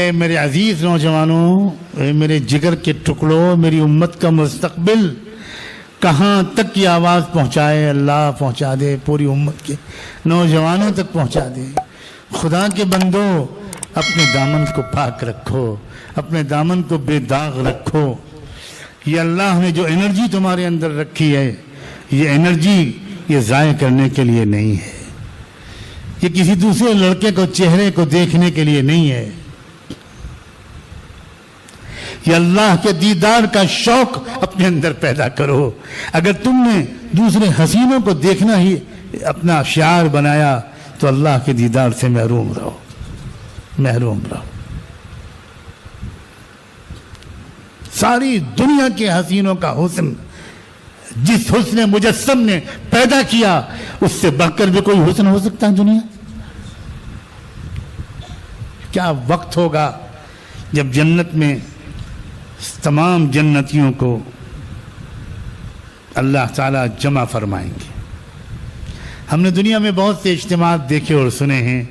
اے میرے عزیز نوجوانوں، اے میرے جگر کے ٹکڑوں، میری امت کا مستقبل، کہاں تک کی آواز پہنچائے اللہ پہنچا دے، پوری امت کے نوجوانوں تک پہنچا دے۔ خدا کے بندو، اپنے دامن کو پاک رکھو، اپنے دامن کو بے داغ رکھو۔ یہ اللہ نے جو انرجی تمہارے اندر رکھی ہے، یہ انرجی یہ ضائع کرنے کے لیے نہیں ہے، یہ کسی دوسرے لڑکے کو چہرے کو دیکھنے کے لیے نہیں ہے، یہ اللہ کے دیدار کا شوق اپنے اندر پیدا کرو۔ اگر تم نے دوسرے حسینوں کو دیکھنا ہی اپنا شعار بنایا تو اللہ کے دیدار سے محروم رہو، محروم رہو۔ ساری دنیا کے حسینوں کا حسن جس حسن مجسم نے پیدا کیا، اس سے بڑھ کر بھی کوئی حسن ہو سکتا ہے دنیا؟ کیا وقت ہوگا جب جنت میں تمام جنتیوں کو اللہ تعالیٰ جمع فرمائیں گے۔ ہم نے دنیا میں بہت سے اجتماعات دیکھے اور سنے ہیں،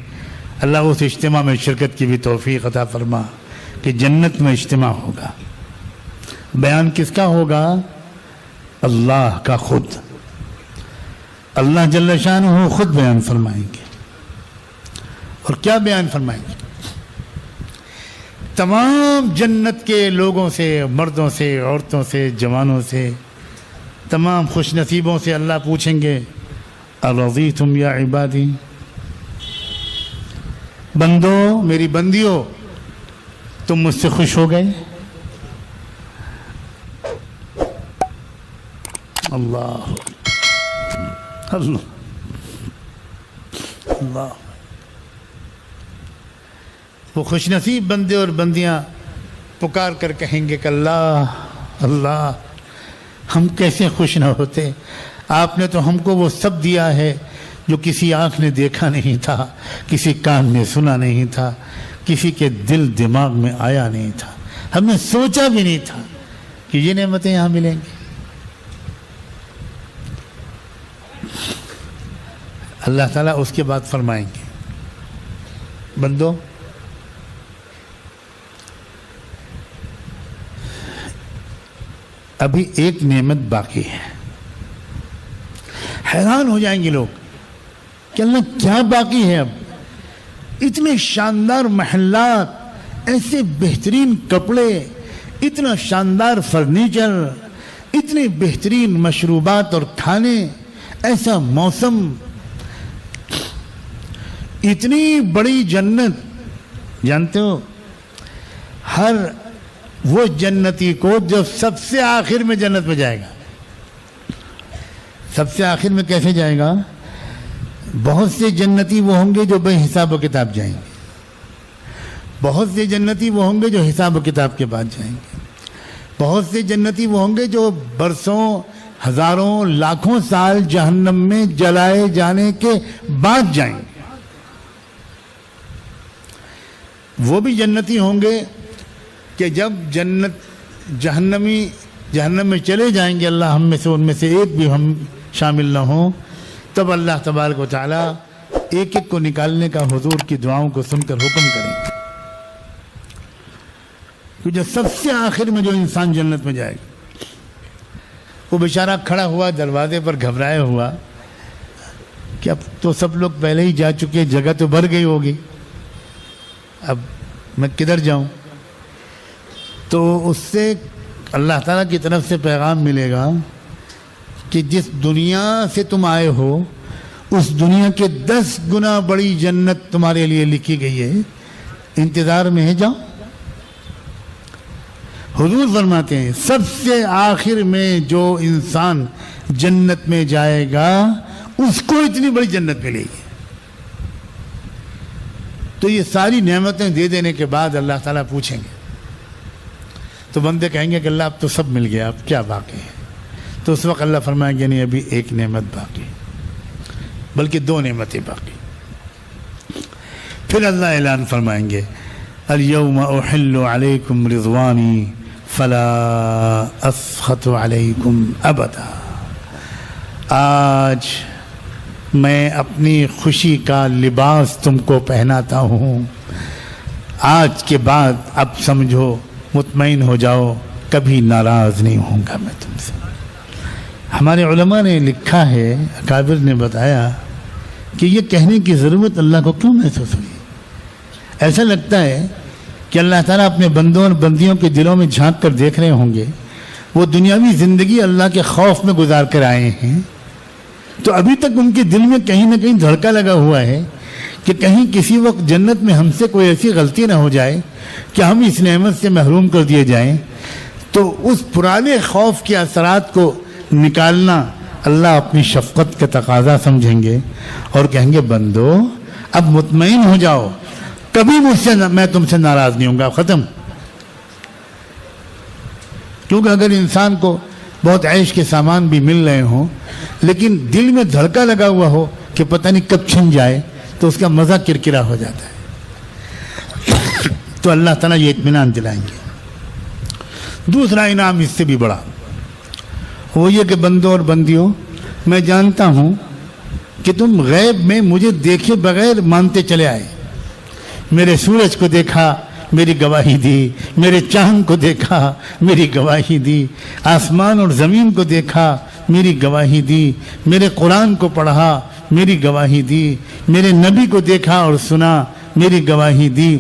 اللہ اس اجتماع میں شرکت کی بھی توفیق عطا فرما کہ جنت میں اجتماع ہوگا۔ بیان کس کا ہوگا؟ اللہ کا خود، اللہ جل شانہ خود بیان فرمائیں گے۔ اور کیا بیان فرمائیں گے؟ تمام جنت کے لوگوں سے، مردوں سے، عورتوں سے، جوانوں سے، تمام خوش نصیبوں سے اللہ پوچھیں گے ارضیتم یا عبادی، بندو میری بندیو تم مجھ سے خوش ہو گئے؟ اللہ اللہ اللہ۔ وہ خوش نصیب بندے اور بندیاں پکار کر کہیں گے کہ اللہ اللہ، ہم کیسے خوش نہ ہوتے، آپ نے تو ہم کو وہ سب دیا ہے جو کسی آنکھ نے دیکھا نہیں تھا، کسی کان نے سنا نہیں تھا، کسی کے دل دماغ میں آیا نہیں تھا، ہم نے سوچا بھی نہیں تھا کہ یہ نعمتیں یہاں ملیں گی۔ اللہ تعالیٰ اس کے بعد فرمائیں گے بندو ابھی ایک نعمت باقی ہے۔ حیران ہو جائیں گے لوگ کہ اللہ کیا باقی ہے؟ اب اتنے شاندار محلات، ایسے بہترین کپڑے، اتنا شاندار فرنیچر، اتنے بہترین مشروبات اور کھانے، ایسا موسم، اتنی بڑی جنت۔ جانتے ہو ہر وہ جنتی کو جو سب سے آخر میں جنت میں جائے گا، سب سے آخر میں کیسے جائے گا؟ بہت سے جنتی وہ ہوں گے جو بے حساب و کتاب جائیں گے، بہت سے جنتی وہ ہوں گے جو حساب و کتاب کے بعد جائیں گے، بہت سے جنتی وہ ہوں گے جو برسوں، ہزاروں، لاکھوں سال جہنم میں جلائے جانے کے بعد جائیں گے۔ وہ بھی جنتی ہوں گے کہ جب جہنم میں چلے جائیں گے، اللہ ہم میں سے ان میں سے ایک بھی ہم شامل نہ ہوں، تب اللہ تبارک و تعالیٰ ایک ایک کو نکالنے کا حضور کی دعاؤں کو سن کر حکم کریں گے کہ جو سب سے آخر میں جو انسان جنت میں جائے گا، وہ بیچارہ کھڑا ہوا دروازے پر گھبرائے ہوا کہ اب تو سب لوگ پہلے ہی جا چکے، جگہ تو بھر گئی ہوگی، اب میں کدھر جاؤں؟ تو اس سے اللہ تعالیٰ کی طرف سے پیغام ملے گا کہ جس دنیا سے تم آئے ہو، اس دنیا کے 10 گنا بڑی جنت تمہارے لیے لکھی گئی ہے، انتظار میں ہے، جاؤ۔ حضور فرماتے ہیں سب سے آخر میں جو انسان جنت میں جائے گا، اس کو اتنی بڑی جنت ملے گی۔ تو یہ ساری نعمتیں دے دینے کے بعد اللہ تعالیٰ پوچھیں گے، تو بندے کہیں گے کہ اللہ اب تو سب مل گیا، اب کیا باقی ہے؟ تو اس وقت اللہ فرمائیں گے نہیں، ابھی ایک نعمت باقی، بلکہ 2 نعمتیں باقی۔ پھر اللہ اعلان فرمائیں گے اليوم احل علیکم رضوانی فلا اسخط علیکم ابدا، آج میں اپنی خوشی کا لباس تم کو پہناتا ہوں، آج کے بعد اب سمجھو مطمئن ہو جاؤ کبھی ناراض نہیں ہوں گا میں تم سے. ہمارے علماء نے لکھا ہے، اکابر نے بتایا کہ یہ کہنے کی ضرورت اللہ کو کیوں محسوس ہوئی. ایسا لگتا ہے کہ اللہ تعالیٰ اپنے بندوں اور بندیوں کے دلوں میں جھانک کر دیکھ رہے ہوں گے. وہ دنیاوی زندگی اللہ کے خوف میں گزار کر آئے ہیں، تو ابھی تک ان کے دل میں کہیں نہ کہیں دھڑکا لگا ہوا ہے کہ کہیں کسی وقت جنت میں ہم سے کوئی ایسی غلطی نہ ہو جائے کہ ہم اس نعمت سے محروم کر دیے جائیں. تو اس پرانے خوف کے اثرات کو نکالنا اللہ اپنی شفقت کا تقاضا سمجھیں گے اور کہیں گے بندو اب مطمئن ہو جاؤ، کبھی میں تم سے ناراض نہیں ہوں گا. ختم. کیونکہ اگر انسان کو بہت عیش کے سامان بھی مل رہے ہوں لیکن دل میں دھڑکا لگا ہوا ہو کہ پتہ نہیں کب چھن جائے تو اس کا مزہ کرکرا ہو جاتا ہے. تو اللہ تعالیٰ یہ اطمینان دلائیں گے. دوسرا انعام اس سے بھی بڑا، وہ یہ کہ بندوں اور بندیوں، میں جانتا ہوں کہ تم غیب میں مجھے دیکھے بغیر مانتے چلے آئے. میرے سورج کو دیکھا، میری گواہی دی. میرے چاند کو دیکھا، میری گواہی دی. آسمان اور زمین کو دیکھا، میری گواہی دی. میرے قرآن کو پڑھا، میری گواہی دی. میرے نبی کو دیکھا اور سنا، میری گواہی دی.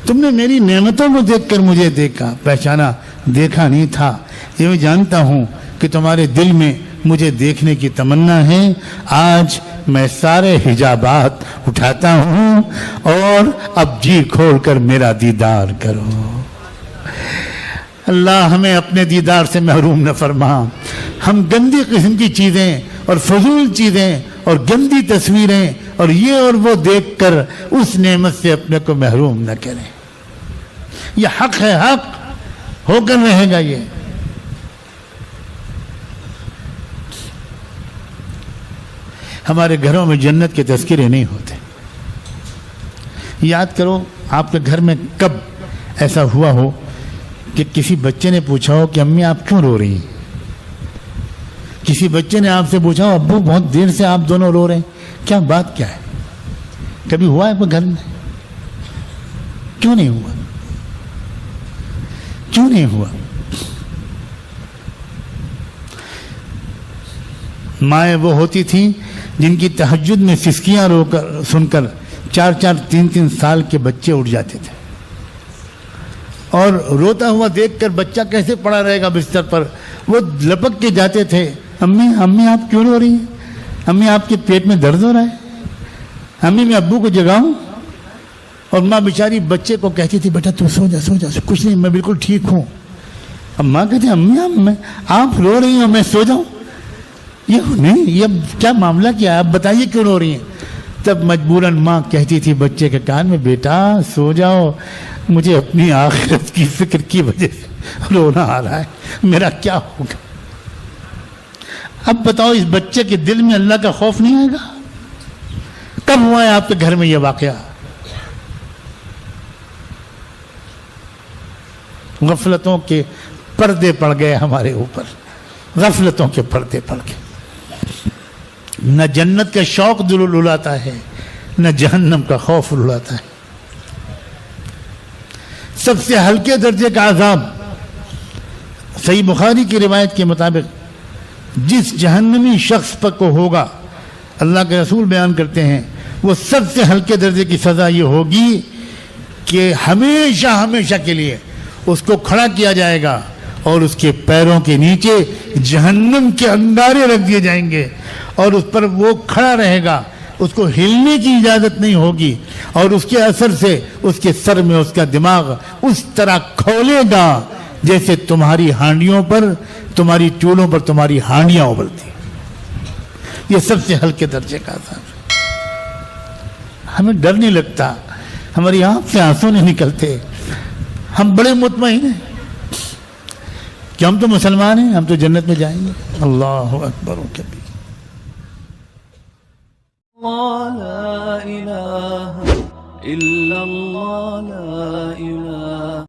تم نے میری نعمتوں کو دیکھ کر مجھے دیکھا، پہچانا، دیکھا نہیں تھا. یہ میں جانتا ہوں کہ تمہارے دل میں مجھے دیکھنے کی تمنا ہے. آج میں سارے حجابات اٹھاتا ہوں اور اب جی کھول کر میرا دیدار کرو. اللہ ہمیں اپنے دیدار سے محروم نہ فرما. ہم گندی قسم کی چیزیں اور فضول چیزیں اور گندی تصویریں اور یہ اور وہ دیکھ کر اس نعمت سے اپنے کو محروم نہ کریں. یہ حق ہے، حق ہو کر رہے گا. یہ ہمارے گھروں میں جنت کے تذکرے نہیں ہوتے. یاد کرو آپ کے گھر میں کب ایسا ہوا ہو کہ کسی بچے نے پوچھا ہو کہ امی آپ کیوں رو رہی ہیں. کسی بچے نے آپ سے پوچھا ہو ابو بہت دیر سے آپ دونوں رو رہے ہیں، کیا بات کیا ہے. کبھی ہوا ہے کوئی گھر میں؟ کیوں نہیں ہوا؟ کیوں نہیں ہوا؟ مائیں وہ ہوتی تھیں جن کی تہجد میں سسکیاں رو کر سن کر 4-4 3-3 سال کے بچے اٹھ جاتے تھے اور روتا ہوا دیکھ کر بچہ کیسے پڑا رہے گا بستر پر، وہ لپک کے جاتے تھے. امی آپ کیوں رو رہی ہیں؟ امی آپ کے پیٹ میں درد ہو رہا ہے؟ امی میں ابو کو جگاؤں؟ اور ماں بیچاری بچے کو کہتی تھی بیٹا تو سو جا کچھ نہیں میں بالکل ٹھیک ہوں. اب ماں کہتی امی آپ رو رہی ہیں میں سو جاؤں؟ یہ نہیں، یہ کیا معاملہ کیا ہے، آپ بتائیے کیوں رو رہی ہیں. تب مجبوراً ماں کہتی تھی بچے کے کان میں بیٹا سو جاؤ، مجھے اپنی آخرت کی فکر کی وجہ سے رونا آ رہا ہے، میرا کیا ہوگا. اب بتاؤ اس بچے کے دل میں اللہ کا خوف نہیں آئے گا؟ کب ہوا ہے آپ کے گھر میں یہ واقعہ؟ غفلتوں کے پردے پڑ گئے ہمارے اوپر، غفلتوں کے پردے پڑ گئے. نہ جنت کا شوق دل للاتا ہے، نہ جہنم کا خوف للاتا ہے. سب سے ہلکے درجے کا عذاب صحیح بخاری کی روایت کے مطابق جس جہنمی شخص پر کو ہوگا، اللہ کے رسول بیان کرتے ہیں، وہ سب سے ہلکے درجے کی سزا یہ ہوگی کہ ہمیشہ کے لیے اس کو کھڑا کیا جائے گا اور اس کے پیروں کے نیچے جہنم کے انگارے رکھ دیے جائیں گے اور اس پر وہ کھڑا رہے گا، اس کو ہلنے کی اجازت نہیں ہوگی اور اس کے اثر سے اس کے سر میں اس کا دماغ اس طرح کھولے گا جیسے تمہاری ہانڈیوں پر، تمہاری چولہوں پر تمہاری ہانڈیاں ابلتی. یہ سب سے ہلکے درجے کا عذاب ہے. ہمیں ڈر نہیں لگتا، ہماری آنکھ سے آنسو نہیں نکلتے، ہم بڑے مطمئن ہیں کہ ہم تو مسلمان ہیں، ہم تو جنت میں جائیں گے. اللہ اکبر و کبیر. لا إله إلا الله لا إله